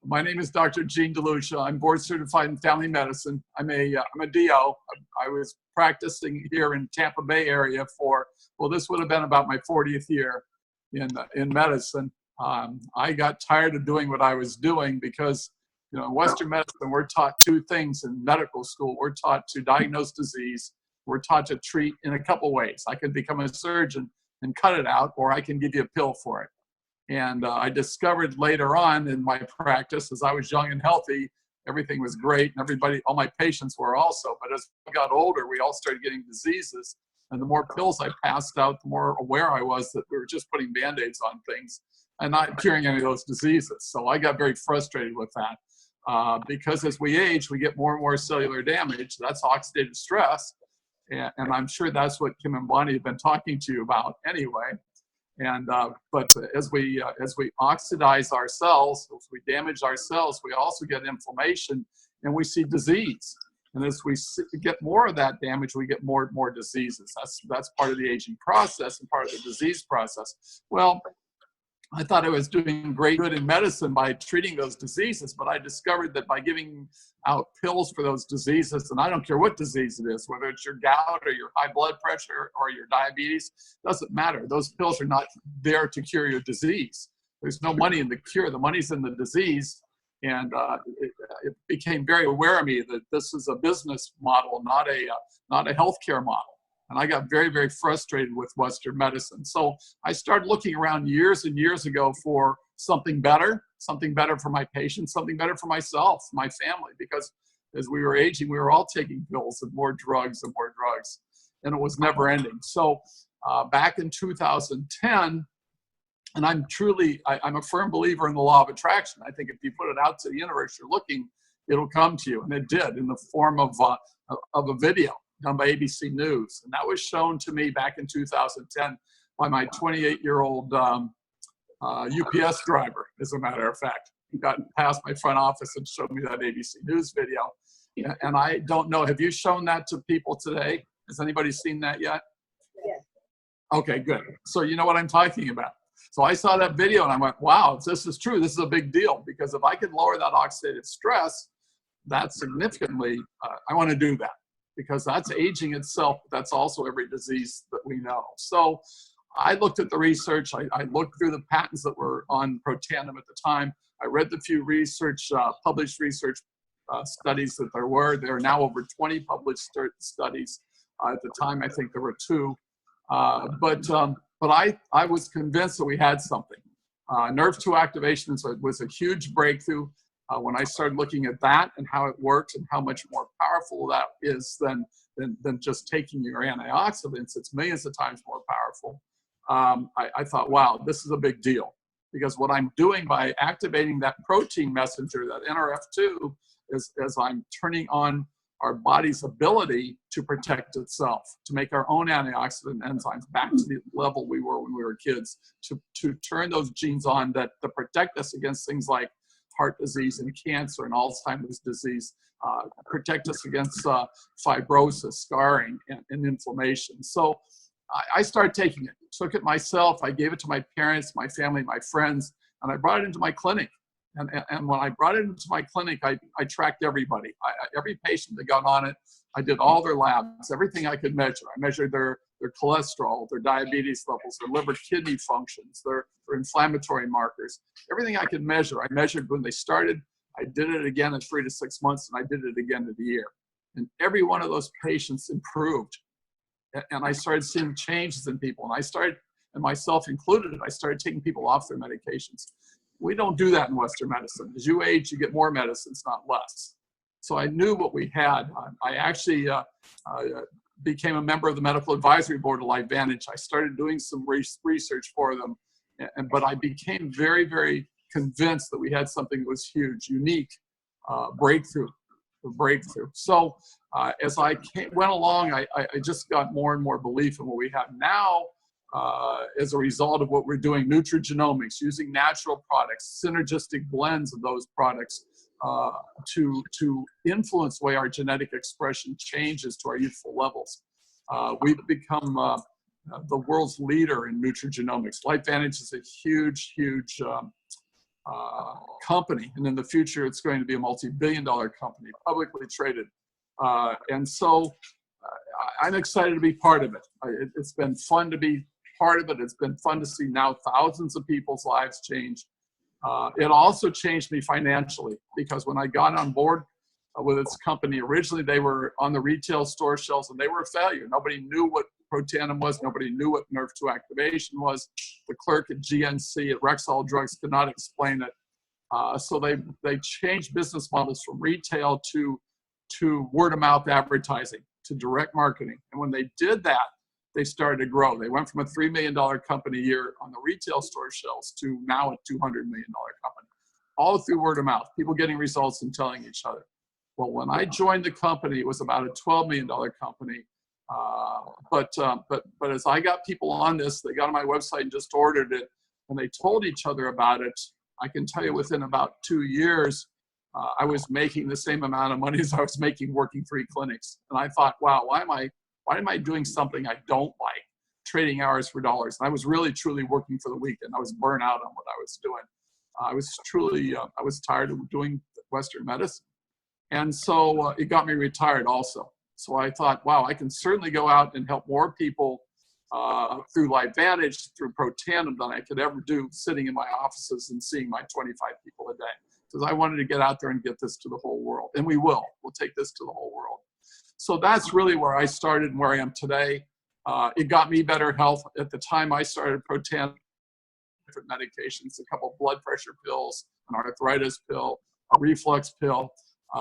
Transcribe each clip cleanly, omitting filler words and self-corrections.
My name is Dr. Gene Delucia. I'm board certified in family medicine. I'm a DO. I was practicing here in Tampa Bay area for, well, this would have been about my 40th year in medicine. I got tired of doing what I was doing because, you know, in Western medicine, we're taught two things in medical school. We're taught to diagnose disease. We're taught to treat in a couple ways. I can become a surgeon and cut it out, or I can give you a pill for it. And I discovered later on in my practice, as I was young and healthy, everything was great, and everybody, all my patients were also. But as I got older, we all started getting diseases. And the more pills I passed out, the more aware I was that we were just putting Band-Aids on things and not curing any of those diseases. So I got very frustrated with that because as we age, we get more and more cellular damage. That's oxidative stress. And I'm sure that's what Kim and Bonnie have been talking to you about anyway. And but as we oxidize our cells, as we damage our cells, we also get inflammation and we see disease. And as we get more of that damage, we get more and more diseases. That's part of the aging process and part of the disease process. Well, I thought I was doing great good in medicine by treating those diseases, but I discovered that by giving out pills for those diseases, and I don't care what disease it is, whether it's your gout or your high blood pressure or your diabetes, doesn't matter. Those pills are not there to cure your disease. There's no money in the cure. The money's in the disease. And it became very aware of me that this is a business model, not a healthcare model. And I got very, very frustrated with Western medicine. So I started looking around years and years ago for something better for my patients, something better for myself, my family, because as we were aging, we were all taking pills and more drugs, and it was never ending. So back in 2010, and I'm a firm believer in the law of attraction. I think if you put it out to the universe, you're looking, it'll come to you. And it did in the form of a video done by ABC News. And that was shown to me back in 2010 by my 28-year-old UPS driver, as a matter of fact. He got past my front office and showed me that ABC News video. And I don't know, have you shown that to people today? Has anybody seen that yet? Yes. Okay, good. So you know what I'm talking about. So I saw that video and I went, wow, this is true. This is a big deal, because if I could lower that oxidative stress, that's significantly, I want to do that, because that's aging itself. But that's also every disease that we know. So I looked at the research. I looked through the patents that were on Protandim at the time. I read the few published research studies that there were. There are now over 20 published studies. At the time, I think there were 2. But I was convinced that we had something. Nerve-2 activation was a huge breakthrough when I started looking at that and how it works and how much more powerful that is than just taking your antioxidants. It's millions of times more powerful. I thought, wow, this is a big deal, because what I'm doing by activating that protein messenger, that NRF2, is I'm turning on our body's ability to protect itself, to make our own antioxidant enzymes back to the level we were when we were kids, to turn those genes on that to protect us against things like heart disease and cancer and Alzheimer's disease, protect us against fibrosis, scarring, and inflammation. So I started taking it, took it myself. I gave it to my parents, my family, my friends, and I brought it into my clinic. And when I brought it into my clinic, I tracked everybody. Every patient that got on it, I did all their labs, everything I could measure. I measured their cholesterol, their diabetes levels, their liver kidney functions, their inflammatory markers, everything I could measure. I measured when they started. I did it again at 3 to 6 months, and I did it again at a year. And every one of those patients improved. And I started seeing changes in people. And myself included, I started taking people off their medications. We don't do that in Western medicine. As you age, you get more medicines, not less. So I knew what we had. I actually became a member of the medical advisory board of LifeVantage. I started doing some research for them, but I became very, very convinced that we had something that was huge, unique, breakthrough. So as I went along, I just got more and more belief in what we have now. As a result of what we're doing, nutrigenomics, using natural products, synergistic blends of those products to influence the way our genetic expression changes to our youthful levels. We've become the world's leader in nutrigenomics. LifeVantage is a huge company. And in the future, it's going to be a multi-billion-dollar company, publicly traded. And so I'm excited to be part of it. It's been fun to be part of it. It's been fun to see now thousands of people's lives change. It also changed me financially, because when I got on board with this company, originally they were on the retail store shelves and they were a failure. Nobody knew what Protandim was. Nobody knew what nerve 2 activation was. The clerk at GNC at Rexall Drugs could not explain it. So they changed business models from retail to word-of-mouth advertising, to direct marketing. And when they did that, they started to grow. They went from a $3 million company a year on the retail store shelves to now a $200 million company, all through word of mouth, people getting results and telling each other. Well, when I joined the company, it was about a $12 million company. But as I got people on this, they got on my website and just ordered it, and they told each other about it. I can tell you within about 2 years, I was making the same amount of money as I was making working 3 clinics. And I thought, wow, why am I doing something I don't like, trading hours for dollars? And I was really, truly working for the weekend. I was burnt out on what I was doing. I was tired of doing Western medicine. And so it got me retired also. So I thought, wow, I can certainly go out and help more people through LifeVantage, through Protandim, than I could ever do sitting in my offices and seeing my 25 people a day. Because I wanted to get out there and get this to the whole world. And we will. We'll take this to the whole world. So that's really where I started and where I am today. It got me better health. At the time I started Protandim, different medications, a couple of blood pressure pills, an arthritis pill, a reflux pill.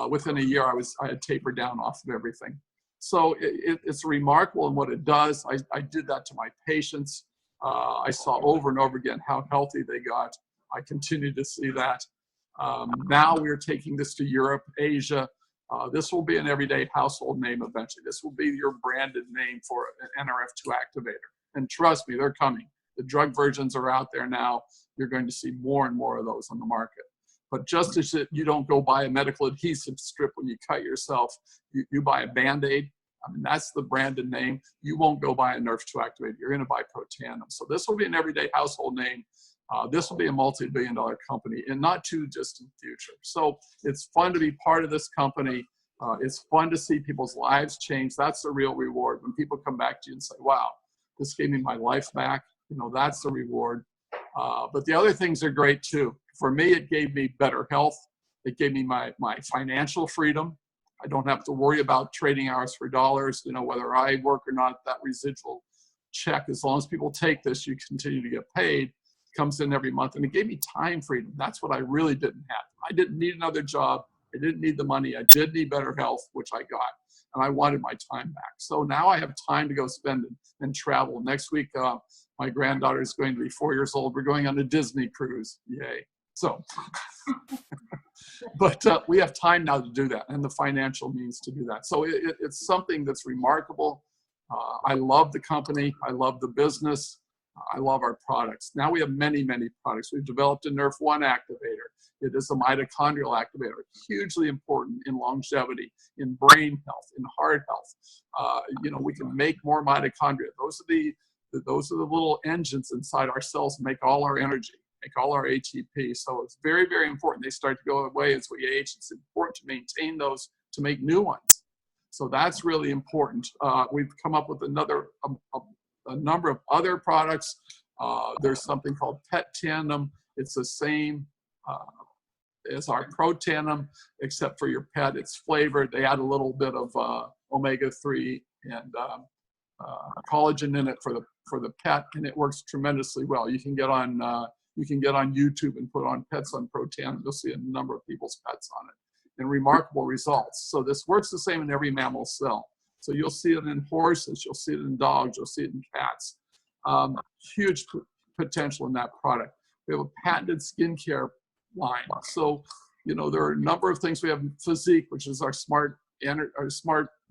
Within a year, I had tapered down off of everything. So it's remarkable in what it does. I did that to my patients. I saw over and over again how healthy they got. I continue to see that. Now we're taking this to Europe, Asia. This will be an everyday household name eventually. This will be your branded name for an NRF2 activator. And trust me, they're coming. The drug versions are out there now. You're going to see more and more of those on the market. But just as you don't go buy a medical adhesive strip when you cut yourself, you buy a Band-Aid. I mean, that's the branded name. You won't go buy a Nerve 2 activator. You're going to buy Protandim. So this will be an everyday household name. This will be a multi-billion-dollar company in not too distant future. So it's fun to be part of this company. It's fun to see people's lives change. That's the real reward. When people come back to you and say, wow, this gave me my life back, that's the reward. But the other things are great too. For me, it gave me better health. It gave me my financial freedom. I don't have to worry about trading hours for dollars. Whether I work or not, that residual check, as long as people take this, you continue to get paid, comes in every month. And it gave me time freedom. That's what I really didn't have. I didn't need another job. I didn't need the money. I did need better health, which I got. And I wanted my time back. So now I have time to go spend and travel. Next week, my granddaughter is going to be 4 years old. We're going on a Disney cruise. Yay. So, but we have time now to do that and the financial means to do that. So it's something that's remarkable. I love the company. I love the business. I love our products. Now we have many, many products. We've developed a Nerve 1 activator. It is a mitochondrial activator, hugely important in longevity, in brain health, in heart health. We can make more mitochondria. Those are the little engines inside our cells that make all our energy, make all our ATP. So it's very, very important. They start to go away as we age. It's important to maintain those to make new ones. So that's really important. We've come up with a number of other products. There's something called Protandim. It's the same as our Protandim, except for your pet. It's flavored. They add a little bit of omega-3 and collagen in it for the pet, and it works tremendously well. You can get on YouTube and put on pets on Protandim. You'll see a number of people's pets on it, and remarkable results. So this works the same in every mammal cell. So you'll see it in horses, you'll see it in dogs, you'll see it in cats. Huge potential in that product. We have a patented skincare line. So, there are a number of things. We have Physique, which is our smart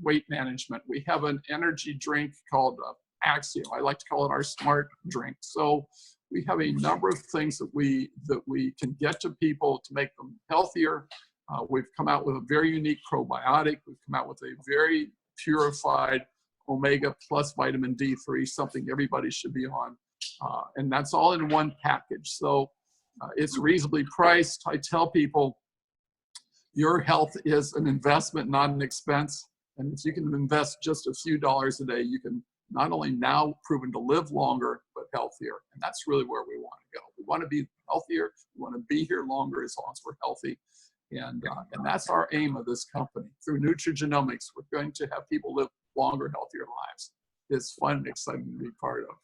weight management. We have an energy drink called Axiom. I like to call it our smart drink. So we have a number of things that we can get to people to make them healthier. We've come out with a very unique probiotic. We've come out with a very purified omega plus vitamin D3, something everybody should be on. And that's all in one package. So It's reasonably priced. I tell people your health is an investment, not an expense. And if you can invest just a few dollars a day, you can not only now proven to live longer, but healthier. And that's really where we want to go. We want to be healthier. We want to be here longer as long as we're healthy. And that's our aim of this company. Through nutrigenomics, we're going to have people live longer, healthier lives. It's fun and exciting to be part of.